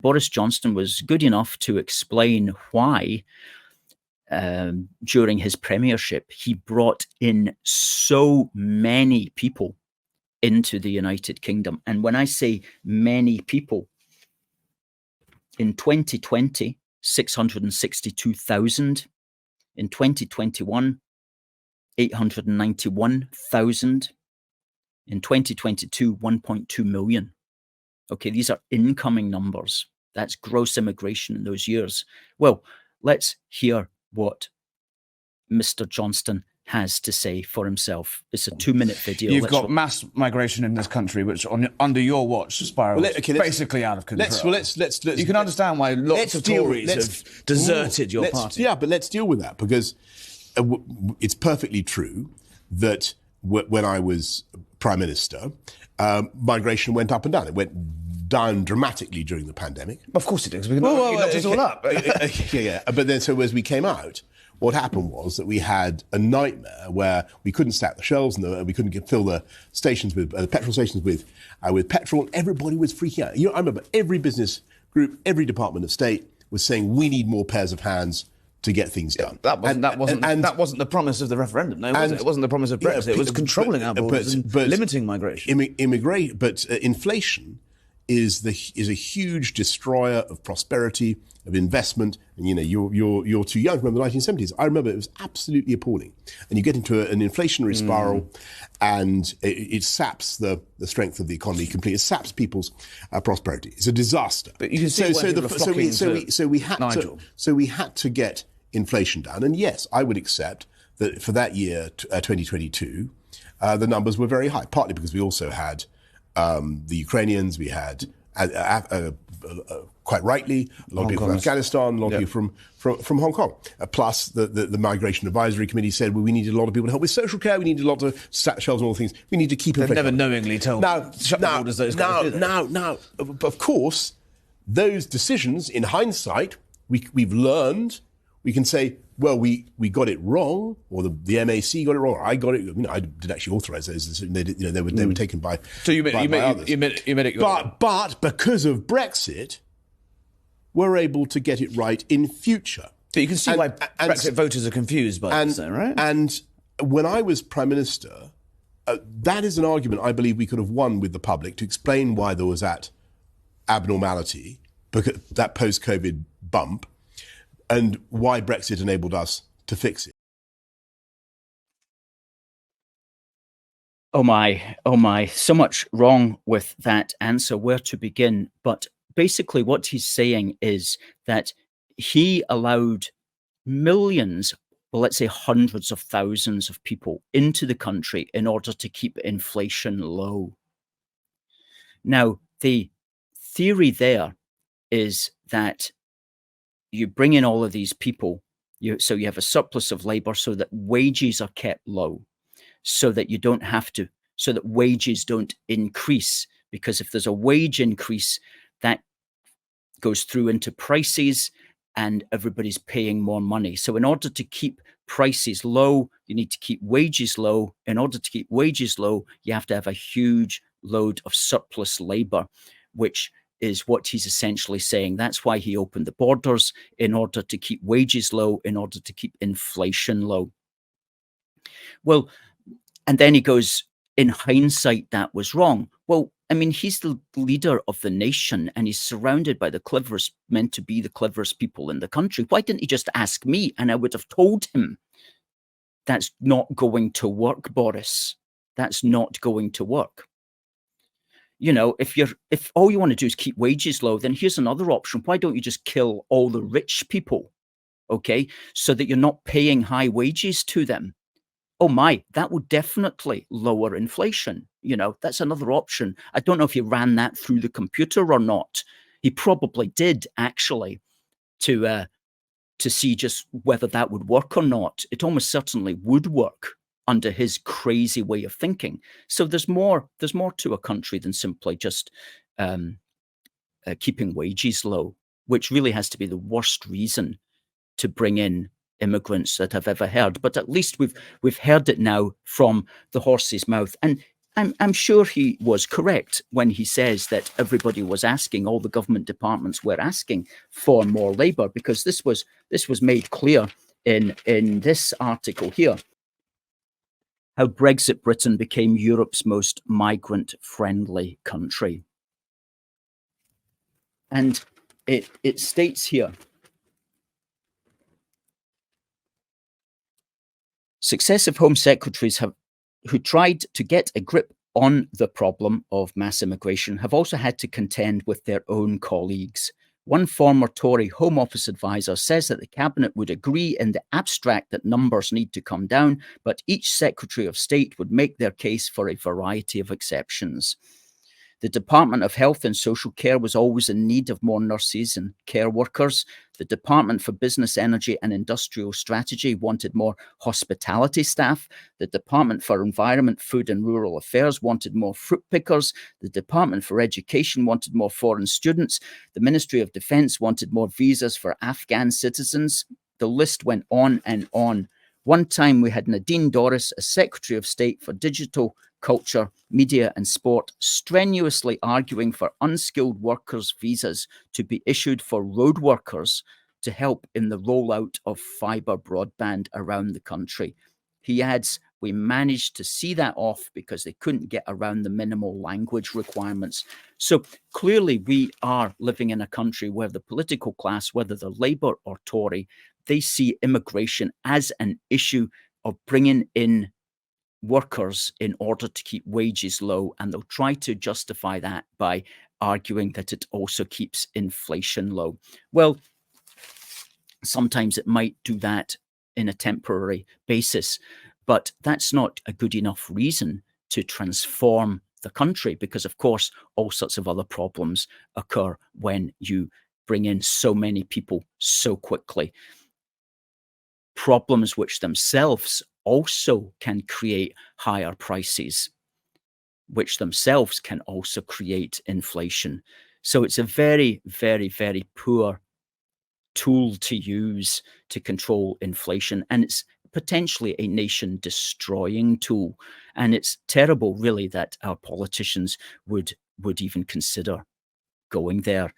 Boris Johnson was good enough to explain why during his premiership he brought in so many people into the United Kingdom. And when I say many people, in 2020, 662,000. In 2021, 891,000. In 2022, 1.2 million. Okay, these are incoming numbers. That's gross immigration in those years. Well, let's hear what Mr. Johnston has to say for himself. It's a 2-minute video. You've got mass migration in this country, which under your watch spirals basically out of control. Let's you can understand why lots of Tories have deserted your party. Yeah, but let's deal with that, because it's perfectly true that when I was Prime Minister, migration went up and down. It went down dramatically during the pandemic. Of course it is. We knocked it all up. Yeah. But then, so as we came out, what happened was that we had a nightmare where we couldn't stack the shelves and we couldn't fill the stations with petrol stations with petrol. Everybody was freaking out. I remember every business group, every Department of State was saying we need more pairs of hands to get things done. That wasn't the promise of the referendum, no, was it? It wasn't the promise of Brexit. It was controlling our borders and limiting migration. Inflation is a huge destroyer of prosperity, of investment. And you're too young to remember the 1970s. I remember it was absolutely appalling. And you get into an inflationary spiral, and it saps the strength of the economy completely. It saps people's prosperity. It's a disaster. But you can see so we had to get inflation down. And yes, I would accept that for that year, 2022, the numbers were very high. Partly because we also had the Ukrainians, we had, quite rightly, a lot of people from Afghanistan, a lot of people from Hong Kong. Plus, the Migration Advisory Committee said, well, we needed a lot of people to help with social care, we needed a lot of stack shelves and all the things. We need to keep inflation. They've never knowingly told shut the borders those guys. Now, of course, those decisions, in hindsight, we've learned, we can say, well, we got it wrong, or the MAC got it wrong, or I got it. I didn't actually authorise those. They were taken by. So you made it. But because of Brexit, we're able to get it right in future. So you can see why Brexit voters are confused by this, right? And when I was Prime Minister, that is an argument I believe we could have won with the public to explain why there was that abnormality, that post-COVID bump, and why Brexit enabled us to fix it. Oh my, so much wrong with that answer, where to begin. But basically what he's saying is that he allowed millions, well, let's say hundreds of thousands of people into the country in order to keep inflation low. Now, the theory there is that you bring in all of these people, so you have a surplus of labor so that wages are kept low, so that so that wages don't increase. Because if there's a wage increase, that goes through into prices and everybody's paying more money. So in order to keep prices low, you need to keep wages low. In order to keep wages low, you have to have a huge load of surplus labor, which is what he's essentially saying. That's why he opened the borders, in order to keep wages low, in order to keep inflation low. Well, and then he goes, in hindsight, that was wrong. Well, I mean, he's the leader of the nation and he's surrounded by meant to be the cleverest people in the country. Why didn't he just ask me? And I would have told him, that's not going to work, Boris. That's not going to work. If all you want to do is keep wages low, then here's another option. Why don't you just kill all the rich people, okay, so that you're not paying high wages to them? Oh my, that would definitely lower inflation. That's another option. I don't know if he ran that through the computer or not. He probably did, actually, to see just whether that would work or not. It almost certainly would work under his crazy way of thinking. So there's more to a country than simply just keeping wages low, which really has to be the worst reason to bring in immigrants that I've ever heard. But at least we've heard it now from the horse's mouth. And I'm sure he was correct when he says that everybody was asking, all the government departments were asking for more labour, because this was made clear in this article here. How Brexit Britain became Europe's most migrant-friendly country. And it states here, successive Home Secretaries who tried to get a grip on the problem of mass immigration have also had to contend with their own colleagues. One former Tory Home Office advisor says that the Cabinet would agree in the abstract that numbers need to come down, but each Secretary of State would make their case for a variety of exceptions. The Department of Health and Social Care was always in need of more nurses and care workers. The Department for Business, Energy and Industrial Strategy wanted more hospitality staff. The Department for Environment, Food and Rural Affairs wanted more fruit pickers. The Department for Education wanted more foreign students. The Ministry of Defence wanted more visas for Afghan citizens. The list went on and on. One time we had Nadine Dorris, as Secretary of State for Digital, Culture, Media and Sport, strenuously arguing for unskilled workers' visas to be issued for road workers to help in the rollout of fibre broadband around the country. He adds, we managed to see that off because they couldn't get around the minimal language requirements. So clearly we are living in a country where the political class, whether they're Labour or Tory, they see immigration as an issue of bringing in workers in order to keep wages low, and they'll try to justify that by arguing that it also keeps inflation low. Well, sometimes it might do that in a temporary basis, but that's not a good enough reason to transform the country, because of course all sorts of other problems occur when you bring in so many people so quickly. Problems which themselves also can create higher prices, which themselves can also create inflation. So it's a very, very, very poor tool to use to control inflation, and it's potentially a nation-destroying tool. And it's terrible, really, that our politicians would even consider going there.